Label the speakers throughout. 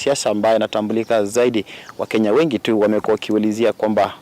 Speaker 1: mwanasiasa ambaye anatambulika zaidi. Wakenya wengi tu wamekuwa wakiulizia kwamba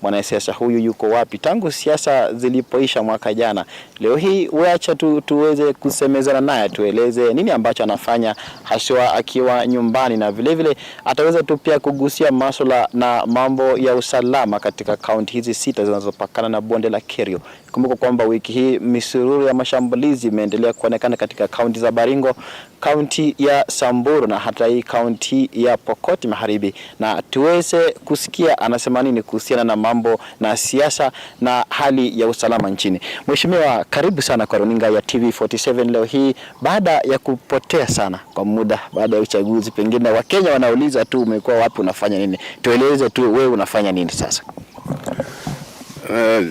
Speaker 1: mwanasiasa huyu yuko wapi tangu siasa zilipoisha mwaka jana. Leo hii wacha tuweze kusemezana naye, tueleze nini ambacho anafanya haswa akiwa nyumbani, na vile vile ataweza tu pia kugusia masuala na mambo ya usalama katika kaunti hizi 6 zinazopakana na bonde la Kerio. Kumbuka kwamba wiki hii misururu ya mashambulizi imeendelea kuonekana katika kaunti za Baringo, kaunti ya Samburu na hata hii kaunti ya Pokot Magharibi, na tuweze kusikia anasema nini kuhusiana na mambo na siasa na hali ya usalama nchini. Mheshimiwa, karibu sana kwa runinga ya TV47 leo hii baada ya kupotea sana kwa muda baada ya uchaguzi. Pengine Wakenya wanauliza tu umekuwa wapi, unafanya nini? Tueleze tu wewe unafanya nini sasa.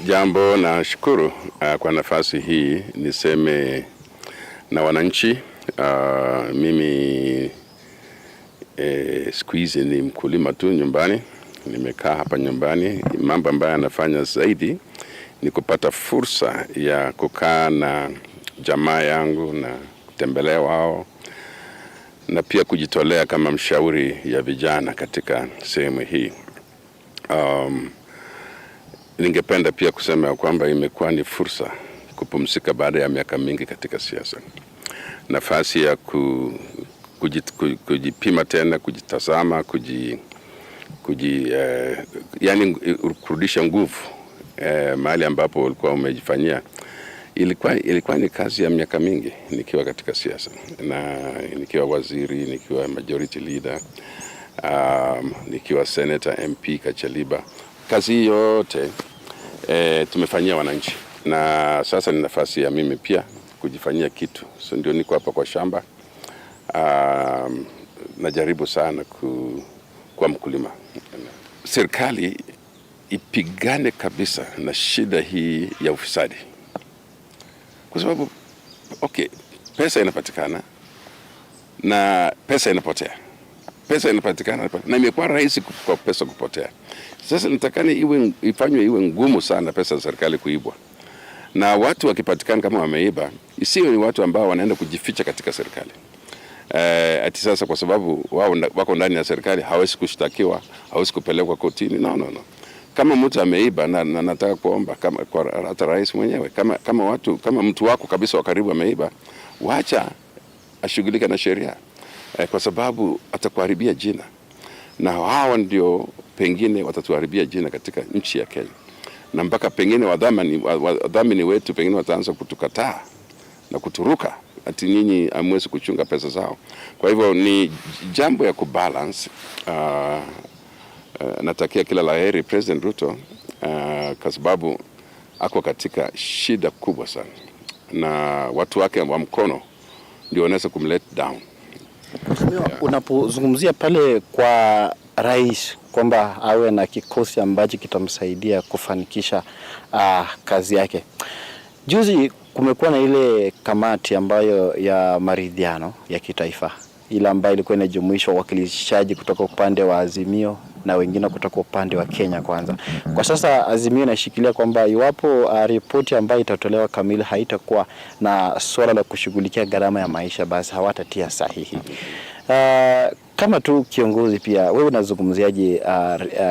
Speaker 2: Jambo, na shukuru kwa nafasi hii niseme na wananchi. Mimi siku hizi ni mkulima tu nyumbani. Nimekaa hapa nyumbani. Mambo ambayo anafanya zaidi ni kupata fursa ya kukaa na jamaa yangu na kutembelea wao, na pia kujitolea kama mshauri ya vijana katika sehemu hii. Ningependa pia kusema kwamba imekuwa ni fursa kupumzika baada ya miaka mingi katika siasa. Nafasi ya kujipima tena, kujitazama, yani kurudisha nguvu mahali ambapo ulikuwa umejifanyia. Ilikuwa ni kazi ya miaka mingi nikiwa katika siasa, na nikiwa waziri, nikiwa majority leader, nikiwa senator, MP Kachaliba. Kazi yote tumefanyia wananchi, na sasa ni nafasi ya mimi pia kujifanyia kitu. So ndio niko hapa kwa shamba. Najaribu sana kuwa mkulima. Serikali ipigane kabisa na shida hii ya ufisadi, kwa sababu pesa inapatikana na pesa inapotea. Pesa inapatikana na imekuwa rahisi kwa pesa kupotea. Sasa nitakani ifanywe iwe ngumu sana pesa za serikali kuibwa. Na watu wakipatikana kama wameiba, isiwe ni watu ambao wanaenda kujificha katika serikali. Ati sasa kwa sababu wao wako ndani ya serikali hawezi kushtakiwa, hawezi kupelekwa kotini. No. Kama mtu ameiba na nataka kuomba kama kwa hata rais mwenyewe, kama mtu wako kabisa wa karibu ameiba, wacha ashughulike na sheria. Kwa sababu atakuharibia jina, na hao ndio pengine watatuharibia jina katika nchi ya Kenya, na mpaka pengine wadhamini wetu pengine wataanza kutukataa na kuturuka ati nyinyi hamwezi kuchunga pesa zao. Kwa hivyo ni jambo ya kubalance. Natakia kila laheri President Ruto, kwa sababu ako katika shida kubwa sana, na watu wake wa mkono ndio wanaweza kumlet down.
Speaker 1: Unapozungumzia pale kwa rais kwamba awe na kikosi ambacho kitamsaidia kufanikisha kazi yake, juzi kumekuwa na ile kamati ambayo ya maridhiano ya kitaifa, ile ambayo ilikuwa inajumuisha wakilishaji kutoka upande wa Azimio na wengine kutoka upande wa Kenya Kwanza. Kwa sasa Azimio inashikilia kwamba iwapo ripoti ambayo itatolewa kamili haitakuwa na swala la kushughulikia gharama ya maisha, basi hawatatia sahihi. Kama tu kiongozi pia, wewe unazungumziaje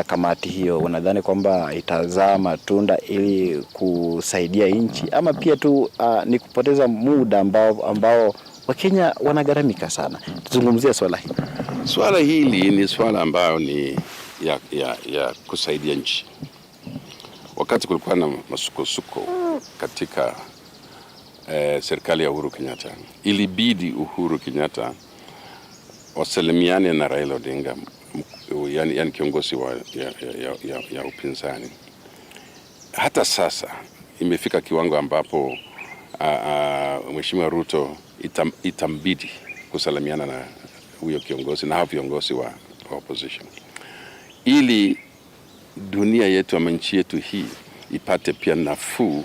Speaker 1: kamati hiyo? Unadhani kwamba itazaa matunda ili kusaidia nchi, ama pia tu ni kupoteza muda ambao Wakenya wanagaramika sana? Tuzungumzie swala hili.
Speaker 2: Swala hili ni swala ambayo ni ya kusaidia nchi. Wakati kulikuwa na masukosuko katika serikali ya Uhuru Kenyatta, ilibidi Uhuru Kenyatta wasalimiane na Raila Odinga, yani kiongozi ya upinzani. Hata sasa imefika kiwango ambapo Mheshimiwa Ruto itambidi kusalimiana na huyo kiongozi na hao viongozi wa opposition, ili dunia yetu ama nchi yetu hii ipate pia nafuu,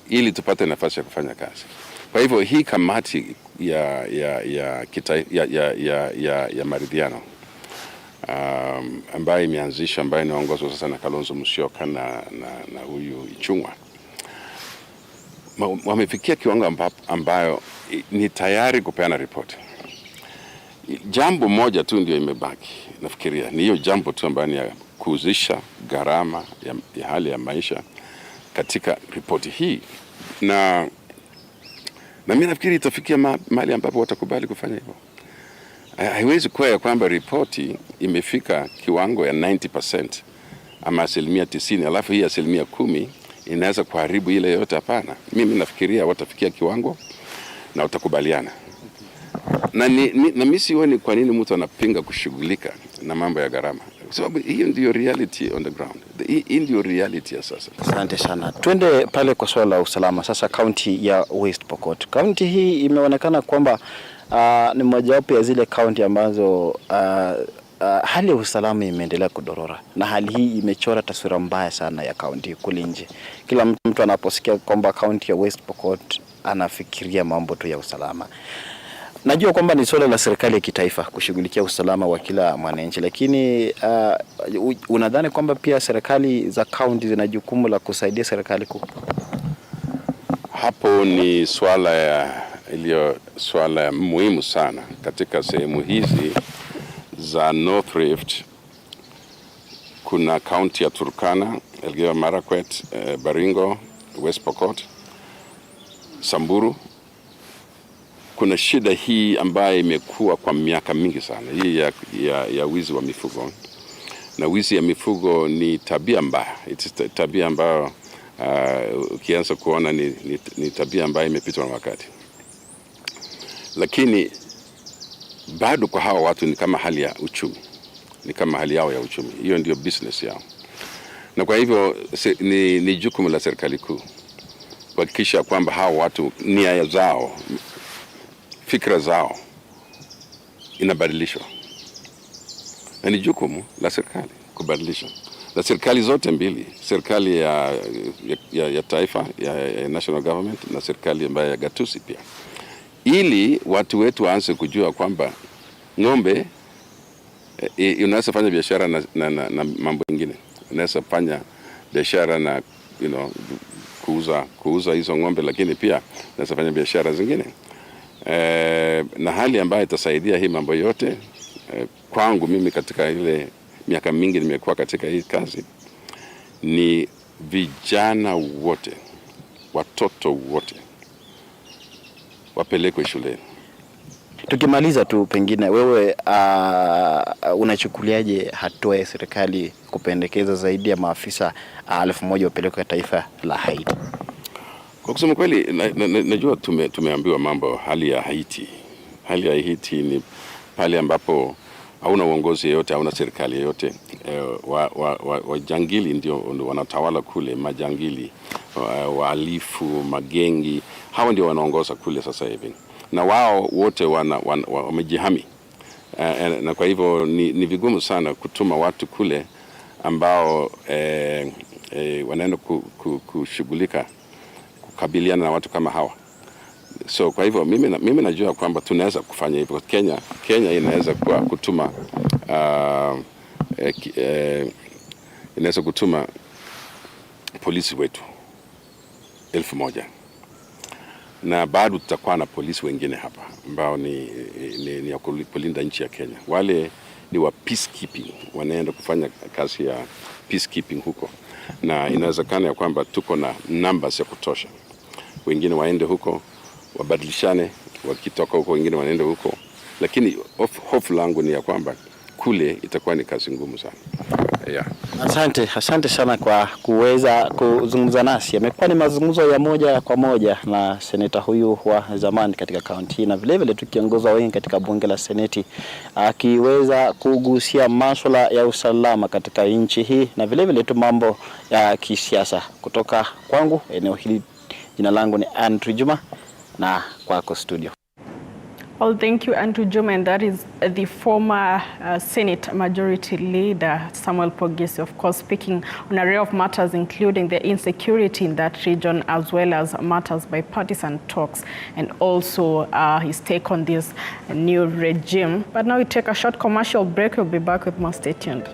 Speaker 2: ili tupate nafasi ya kufanya kazi. Kwa hivyo hii kamati ya maridhiano ambayo imeanzishwa, ambayo inaongozwa sasa na Kalonzo Musyoka na huyu Ichung'wa, wamefikia kiwango ambayo ni tayari kupeana ripoti. Jambo moja tu ndio imebaki, nafikiria ni hiyo jambo tu ambayo ni ya kuhusisha gharama ya hali ya maisha katika ripoti hii, na mimi nafikiri itafikia mahali ambapo watakubali kufanya hivyo. Haiwezi kuwa ya kwamba ripoti imefika kiwango ya 90% ama 90%, alafu hii 10% inaweza kuharibu ile yote. Hapana, mimi nafikiria watafikia kiwango na watakubaliana. Na mimi sioni kwa nini mtu anapinga kushughulika na mambo ya gharama, kwa sababu hiyo ndio reality on the ground. Hii ndio reality ya sasa.
Speaker 1: Asante sana. Twende pale kwa swala la usalama sasa. Kaunti ya West Pokot, kaunti hii imeonekana kwamba ni mojawapo ya zile kaunti ambazo hali ya usalama imeendelea kudorora, na hali hii imechora taswira mbaya sana ya kaunti kule nje. Kila mtu anaposikia kwamba kaunti ya West Pokot anafikiria mambo tu ya usalama. Najua kwamba ni swala la serikali ya kitaifa kushughulikia usalama wa kila mwananchi, lakini unadhani kwamba pia serikali za kaunti zina jukumu la kusaidia serikali kuu?
Speaker 2: Hapo ni swala muhimu sana katika sehemu hizi za North Rift. Kuna kaunti ya Turkana, Elgeyo Marakwet, Baringo, West Pokot, Samburu. Kuna shida hii ambayo imekuwa kwa miaka mingi sana, hii ya wizi wa mifugo. Na wizi ya mifugo ni tabia mbaya. Tabia ambayo ukianza kuona ni tabia ambayo imepitwa na wakati. Lakini bado kwa hawa watu ni kama hali ya uchumi. Ni kama hali yao ya uchumi. Hiyo ndio business yao. Na kwa hivyo ni jukumu la serikali kuu kuhakikisha kwamba hawa watu nia zao, fikra zao inabadilishwa. Na ni jukumu la serikali kubadilisha. Na serikali zote mbili, serikali ya taifa, ya national government, na serikali ambayo ya gatuzi pia. Ili watu wetu waanze kujua kwamba ng'ombe unaweza fanya biashara na mambo mengine. Unaweza fanya biashara na kuuza hizo ng'ombe, lakini pia unaweza fanya biashara zingine. Na hali ambayo itasaidia hii mambo yote, kwangu mimi katika ile miaka mingi nimekuwa katika hii kazi, ni vijana wote, watoto wote wapelekwe shuleni.
Speaker 1: Tukimaliza tu, pengine wewe unachukuliaje hatua ya serikali kupendekeza zaidi ya maafisa 1000 wapelekwe taifa la Haiti?
Speaker 2: Kwa kusema kweli, najua tumeambiwa mambo. Hali ya Haiti ni pale ambapo hauna uongozi yote, hauna serikali yote. Wajangili ndio wanatawala kule, majangili, wahalifu, magengi, hawa ndio wanaongoza kule sasa hivi. Na wao wote wamejihami. Na kwa hivyo ni vigumu sana kutuma watu kule ambao wanaenda kushughulika kukabiliana na watu kama hawa. So kwa hivyo mimi najua kwamba tunaweza kufanya hivyo. Kenya inaweza kutuma inaweza kutuma polisi wetu 1000, na bado tutakuwa na polisi wengine hapa ambao ni ya kulinda nchi ya Kenya. Wale ni wa peacekeeping, wanaenda kufanya kazi ya peacekeeping huko, na inawezekana ya kwamba tuko na numbers ya kutosha. Wengine waende huko wabadilishane, wakitoka huko wengine wanaenda huko, lakini hofu langu ni ya kwamba kule itakuwa ni kazi ngumu sana. Yeah.
Speaker 1: Asante sana kwa kuweza kuzungumza nasi. Yamekuwa ni mazungumzo ya moja kwa moja na seneta huyu wa zamani katika kaunti, na vile vile tukiongoza wengi katika bunge la seneti, akiweza kugusia masuala ya usalama katika nchi hii na vile vile tu mambo ya kisiasa. Kutoka kwangu eneo hili, jina langu ni Andrew Juma, na kwako studio.
Speaker 3: Well, thank you, Andrew Juma, and that is the former Senate Majority Leader, Samuel Pogesi, of course, speaking on an array of matters, including the insecurity in that region, as well as matters bipartisan talks, and also his take on this new regime. But now we take a short commercial break. We'll be back with more. Stay tuned.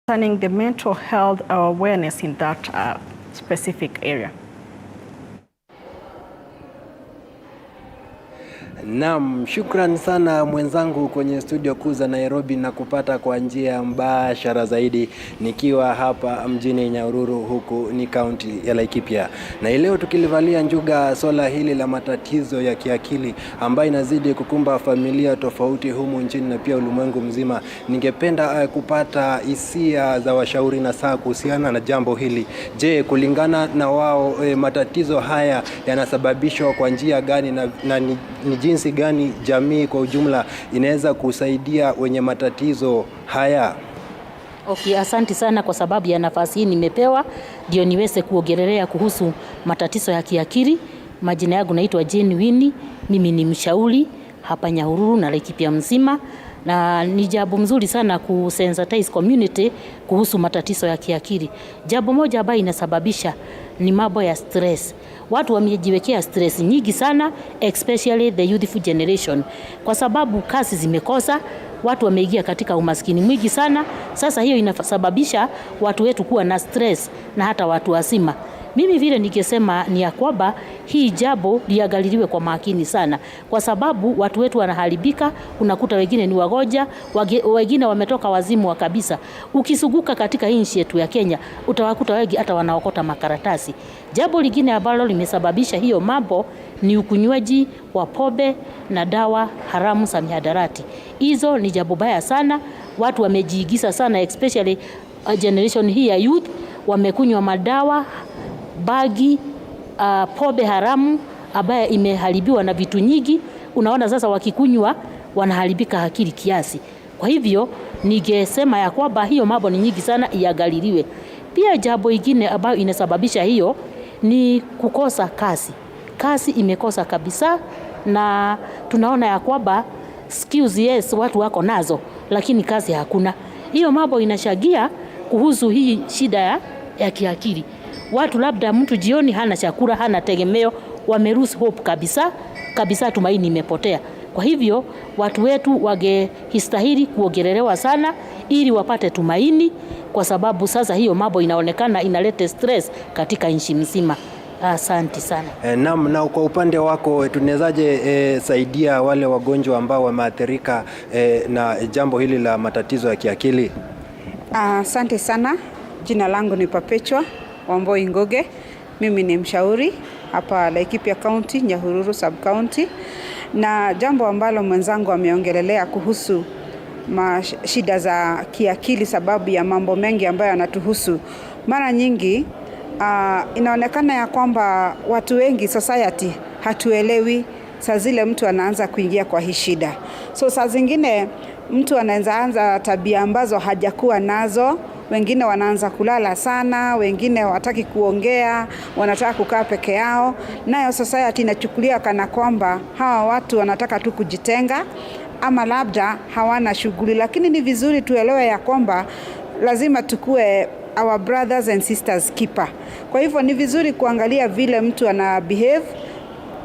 Speaker 3: concerning the mental health awareness in that specific area.
Speaker 4: Naam, shukran sana mwenzangu kwenye studio kuu za Nairobi na kupata kwa njia mbashara zaidi nikiwa hapa mjini Nyahururu, huku ni kaunti ya Laikipia. Na leo tukilivalia njuga swala hili la matatizo ya kiakili ambayo inazidi kukumba familia tofauti humu nchini na pia ulimwengu mzima. Ningependa kupata hisia za washauri na saa kuhusiana na jambo hili. Je, kulingana na wao matatizo haya yanasababishwa kwa njia gani na ni jinsi gani jamii kwa ujumla inaweza kusaidia wenye matatizo haya?
Speaker 5: Okay, asante sana kwa sababu ya nafasi hii nimepewa ndio niweze kuongelea kuhusu matatizo ya kiakili. Majina yangu naitwa Jane Winnie, mimi ni mshauri hapa Nyahururu na Laikipia mzima, na ni jambo mzuri sana kusensitize community kuhusu matatizo ya kiakili. Jambo moja ambayo inasababisha ni mambo ya stress. Watu wamejiwekea stress nyingi sana, especially the youthful generation, kwa sababu kazi zimekosa. Watu wameingia katika umaskini mwingi sana. Sasa hiyo inasababisha watu wetu kuwa na stress na hata watu wazima. Mimi vile nikisema ni ya kwamba hii jambo liangaliliwe kwa makini sana, kwa sababu watu wetu wanaharibika. Unakuta wengine ni wagonja, wengine wametoka wazimu wa kabisa. Ukisuguka katika nchi yetu ya Kenya utawakuta wengi hata wanaokota makaratasi. Jambo lingine ambalo limesababisha hiyo mambo ni ukunywaji wa pombe na dawa haramu za mihadarati. Hizo ni jambo baya sana. Watu wamejiigiza sana, especially generation hii ya youth, wamekunywa madawa, bagi, pombe haramu ambayo imeharibiwa na vitu nyingi. Unaona sasa wakikunywa wanaharibika akili kiasi. Kwa hivyo ningesema ya kwamba hiyo mambo ni nyingi sana, iangaliliwe. Pia jambo lingine ambayo inasababisha hiyo ni kukosa kazi. Kazi imekosa kabisa, na tunaona ya kwamba skills yes watu wako nazo, lakini kazi hakuna. Hiyo mambo inashagia kuhusu hii shida ya kiakili. Watu labda mtu jioni hana chakula, hana tegemeo, wameruse hope kabisa, tumaini imepotea. Kwa hivyo watu wetu wangehistahili kuongelelewa sana ili wapate tumaini, kwa sababu sasa hiyo mambo inaonekana inaleta stress katika nchi mzima. Asante sana.
Speaker 4: Naam, na kwa upande wako tunawezaje saidia wale wagonjwa ambao wameathirika na jambo hili la matatizo ya kiakili?
Speaker 6: Asante sana. Jina langu ni Perpetua Wamboi Ngoge. Mimi ni mshauri hapa Laikipia County, Nyahururu Sub County. Na jambo ambalo mwenzangu ameongelelea kuhusu shida za kiakili sababu ya mambo mengi ambayo yanatuhusu. Mara nyingi inaonekana ya kwamba watu wengi society hatuelewi saa zile mtu anaanza kuingia kwa hii shida. So saa zingine mtu anaanza tabia ambazo hajakuwa nazo. Wengine wanaanza kulala sana, wengine hawataki kuongea, wanataka kukaa peke yao. Nayo society inachukulia kana kwamba hawa watu wanataka tu kujitenga ama labda hawana shughuli. Lakini ni vizuri tuelewe ya kwamba lazima tukue our brothers and sisters keeper. Kwa hivyo ni vizuri kuangalia vile mtu ana behave.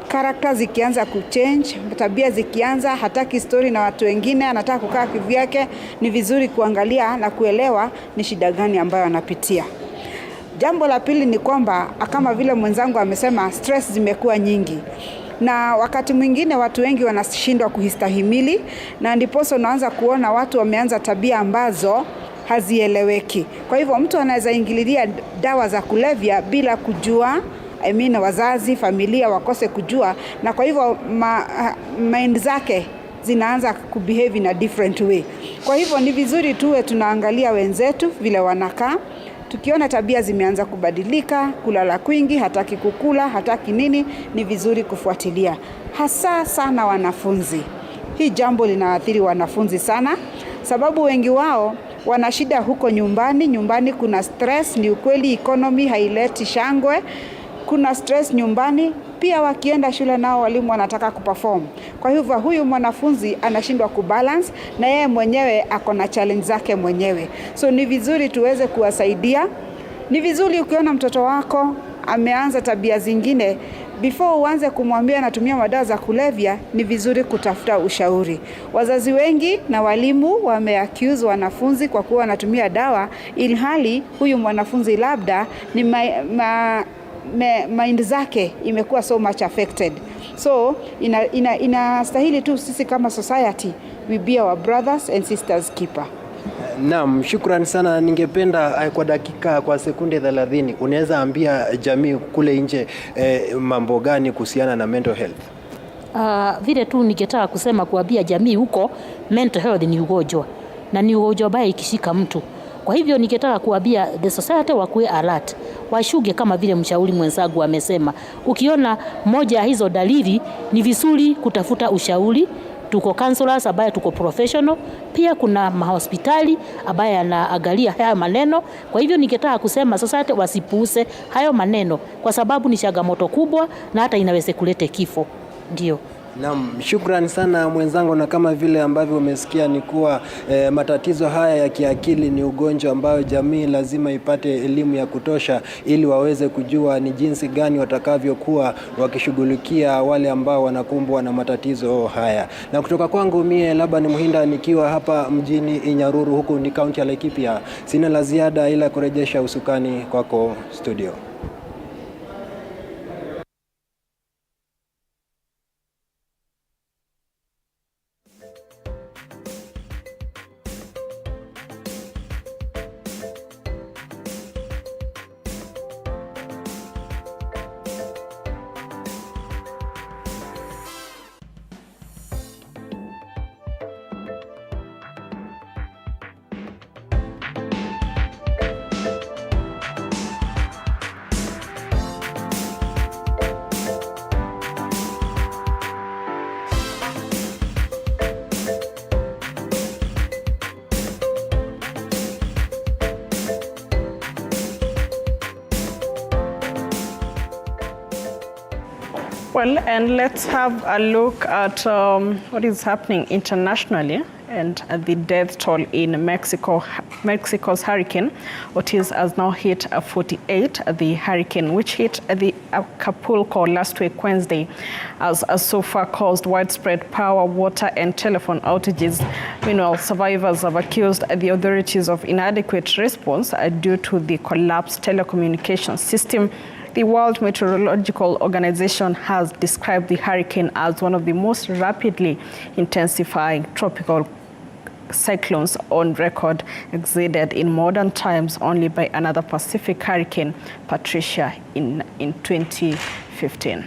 Speaker 6: Character zikianza kuchange, tabia zikianza hataki story na watu wengine, anataka kukaa kivyake, ni vizuri kuangalia na kuelewa ni shida gani ambayo anapitia. Jambo la pili ni kwamba kama vile mwenzangu amesema, stress zimekuwa nyingi. Na wakati mwingine watu wengi wanashindwa kuhistahimili, na ndiposo unaanza kuona watu wameanza tabia ambazo hazieleweki. Kwa hivyo mtu anaweza ingililia dawa za kulevya bila kujua. Wazazi, familia wakose kujua, na kwa hivyo mind zake zinaanza kubehave in a different way. Kwa hivyo ni vizuri tuwe tunaangalia wenzetu vile wanakaa. Tukiona tabia zimeanza kubadilika, kulala kwingi, hataki kukula, hataki nini, ni vizuri kufuatilia. Hasa sana wanafunzi. Hii jambo linaathiri wanafunzi sana, sababu wengi wao wana shida huko nyumbani. Nyumbani kuna stress, ni ukweli economy haileti shangwe. Kuna stress nyumbani, pia wakienda shule nao walimu wanataka kuperform. Kwa hivyo huyu mwanafunzi anashindwa kubalance, na yeye mwenyewe ako na challenge zake mwenyewe. So ni vizuri tuweze kuwasaidia. Ni vizuri ukiona mtoto wako ameanza tabia zingine, before uanze kumwambia anatumia madawa za kulevya, ni vizuri kutafuta ushauri. Wazazi wengi na walimu wameaccuse wanafunzi kwa kuwa wanatumia dawa, ilhali huyu mwanafunzi labda ni mind zake imekuwa so much affected. So inastahili tu sisi kama society we be our brothers and sisters keeper.
Speaker 4: Naam, shukrani sana. Ningependa kwa dakika, kwa sekunde 30, unaweza ambia jamii kule nje mambo gani kuhusiana na mental health?
Speaker 5: Vile tu ningetaka kusema kuambia jamii huko, mental health ni ugonjwa na ni ugonjwa baya ikishika mtu. Kwa hivyo ningetaka kuambia the society wakuwe alert, washuge kama vile mshauri mwenzangu amesema. Ukiona moja ya hizo dalili, ni vizuri kutafuta ushauri. Tuko counselors ambaye tuko professional, pia kuna mahospitali ambaye anaangalia haya maneno. Kwa hivyo ningetaka kusema society wasipuuze hayo maneno, kwa sababu ni changamoto kubwa na hata inaweza kuleta kifo. Ndio.
Speaker 4: Naam, shukrani sana mwenzangu, na kama vile ambavyo umesikia ni kuwa matatizo haya ya kiakili ni ugonjwa ambao jamii lazima ipate elimu ya kutosha ili waweze kujua ni jinsi gani watakavyokuwa wakishughulikia wale ambao wanakumbwa na matatizo haya. Na kutoka kwangu mie Laban Muhinda nikiwa hapa mjini Nyahururu, huku ni kaunti ya Laikipia, sina la ziada ila kurejesha usukani kwako studio.
Speaker 3: Well, and let's have a look at what is happening internationally and the death toll in Mexico. Mexico's hurricane Otis has now hit 48. The hurricane, which hit the Acapulco last week Wednesday, has so far caused widespread power, water, and telephone outages. Meanwhile, survivors have accused the authorities of inadequate response due to the collapsed telecommunications system. The World Meteorological Organization has described the hurricane as one of the most rapidly intensifying tropical cyclones on record, exceeded in modern times only by another Pacific hurricane, Patricia, in 2015.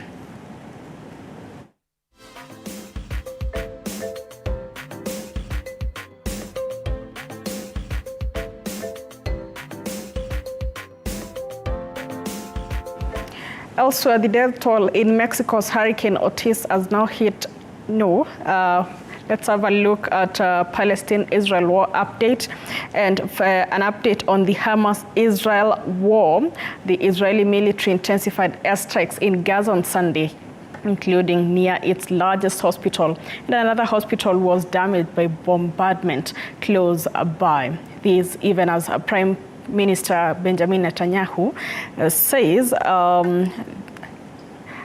Speaker 3: Elsewhere, the death toll in Mexico's Hurricane Otis has now hit let's have a look at Palestine-Israel war update and an update on the Hamas-Israel war. The Israeli military intensified airstrikes in Gaza on Sunday, including near its largest hospital, and another hospital was damaged by bombardment close by. This even as Prime Minister Benjamin Netanyahu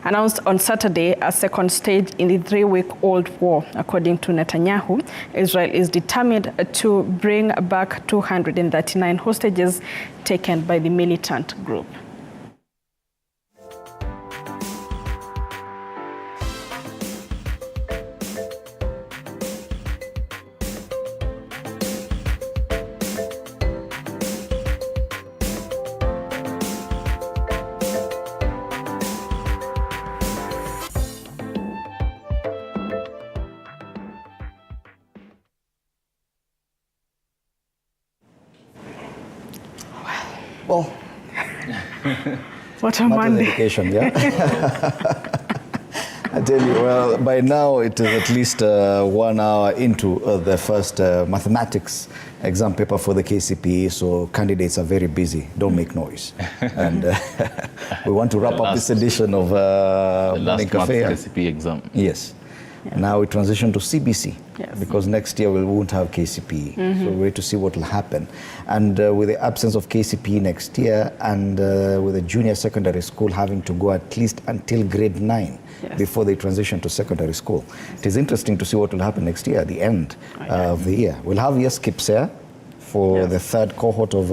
Speaker 3: announced on Saturday a second stage in the 3-week-old war. According to Netanyahu, Israel is determined to bring back 239 hostages taken by the militant group.
Speaker 7: Well,
Speaker 3: what a Monday.
Speaker 7: Education, yeah. I tell you, well, by now it is at least 1 hour into the first mathematics exam paper for the KCPE, so candidates are very busy. Don't make noise. And we want to wrap up this edition of Morning Cafe.
Speaker 8: KCPE exam.
Speaker 7: Yes.
Speaker 3: Yeah.
Speaker 7: Now we transition to CBC,
Speaker 3: Yes.
Speaker 7: because next year we won't have KCPE. So we're waiting to see what will happen. And with the absence of KCPE next year, and with the junior secondary school having to go at least until grade 9
Speaker 3: Yes.
Speaker 7: before they transition to secondary school, it is interesting to see what will happen next year at the end of the year. We'll have KIPSEA for the third cohort of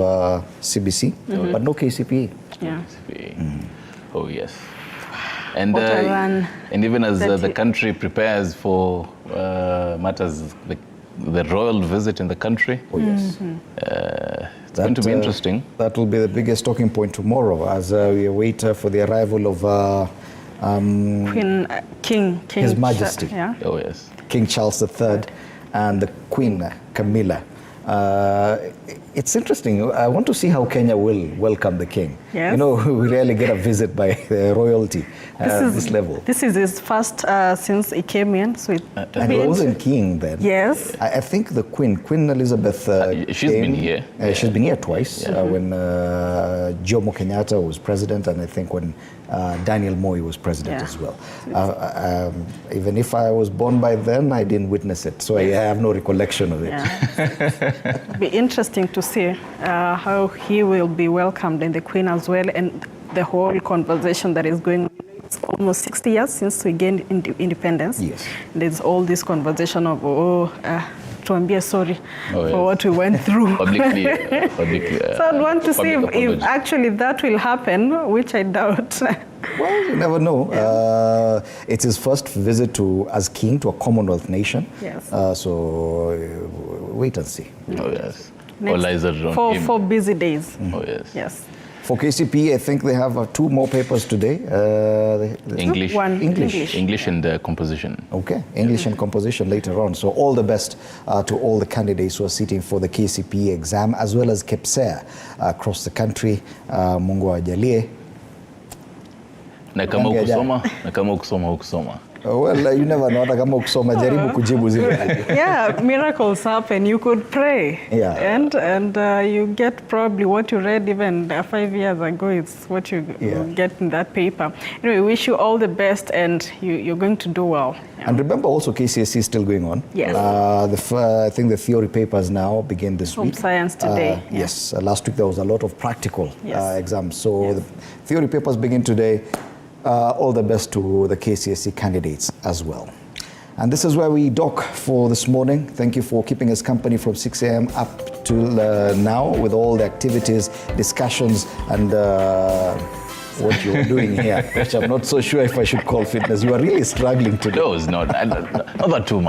Speaker 7: CBC, but no KCPE.
Speaker 3: Yeah.
Speaker 8: Oh yes. And
Speaker 3: and
Speaker 8: even as the country prepares for matters the royal visit in the country.
Speaker 7: Oh yes.
Speaker 8: It's going to be interesting.
Speaker 7: That will be the biggest talking point tomorrow as we await for the arrival of
Speaker 3: King
Speaker 7: His Majesty.
Speaker 3: Yeah.
Speaker 8: Oh yes.
Speaker 7: King Charles III and the Queen Camilla. It's interesting. I want to see how Kenya will welcome the king.
Speaker 3: Yes.
Speaker 7: You know, we rarely get a visit by royalty at this level.
Speaker 3: This is his first since he came in. So
Speaker 7: And he wasn't king then.
Speaker 3: Yes.
Speaker 7: I think the Queen Elizabeth
Speaker 8: she's
Speaker 7: came.
Speaker 8: been here.
Speaker 7: She's been here twice when Jomo Kenyatta was president, and I think when Daniel Moi was president as well. Even if I was born by then, I didn't witness it, so I have no recollection of it.
Speaker 3: Yeah. It'll be interesting to see how he will be welcomed and the Queen as well, and the whole conversation that is going on. It's almost 60 years since we gained independence.
Speaker 7: Yes.
Speaker 3: There's all this conversation of, tuambie sorry for what we went through.
Speaker 8: Publicly.
Speaker 3: So I'd want to see if actually that will happen, which I doubt.
Speaker 7: Well, you never know. It's his first visit as king to a Commonwealth nation.
Speaker 3: Yes.
Speaker 7: So wait and see.
Speaker 8: Oh yes. All eyes are on him.
Speaker 3: 4 busy days.
Speaker 8: Oh yes.
Speaker 3: Yes.
Speaker 7: For KCPE, I think they have 2 more papers today.
Speaker 8: English.
Speaker 3: One
Speaker 8: English and composition.
Speaker 7: Okay, English and composition later on. So all the best to all the candidates who are sitting for the KCPE exam, as well as KIPSEA across the country. Mungu awajalie.
Speaker 8: Na kama ukusoma.
Speaker 7: Well, you never know. Hata kama ukisoma jaribu kujibu zile.
Speaker 3: Yeah, miracles happen. You could pray.
Speaker 7: Yeah.
Speaker 3: And you get probably what you read even 5 years ago. It's what you get in that paper. Anyway, we wish you all the best, and you're going to do well. Yeah.
Speaker 7: And remember also KCSE is still going on.
Speaker 3: Yes.
Speaker 7: I think the theory papers now begin this week.
Speaker 3: Home science today.
Speaker 7: Yes. Last week there was a lot of practical exams. So the theory papers begin today. All the best to the KCSE candidates as well. And this is where we dock for this morning. Thank you for keeping us company from 6 a.m. up till now with all the activities, discussions, and what you're doing here, which I'm not so sure if I should call fitness. You are really struggling today.
Speaker 8: No, it's not. Not that too much.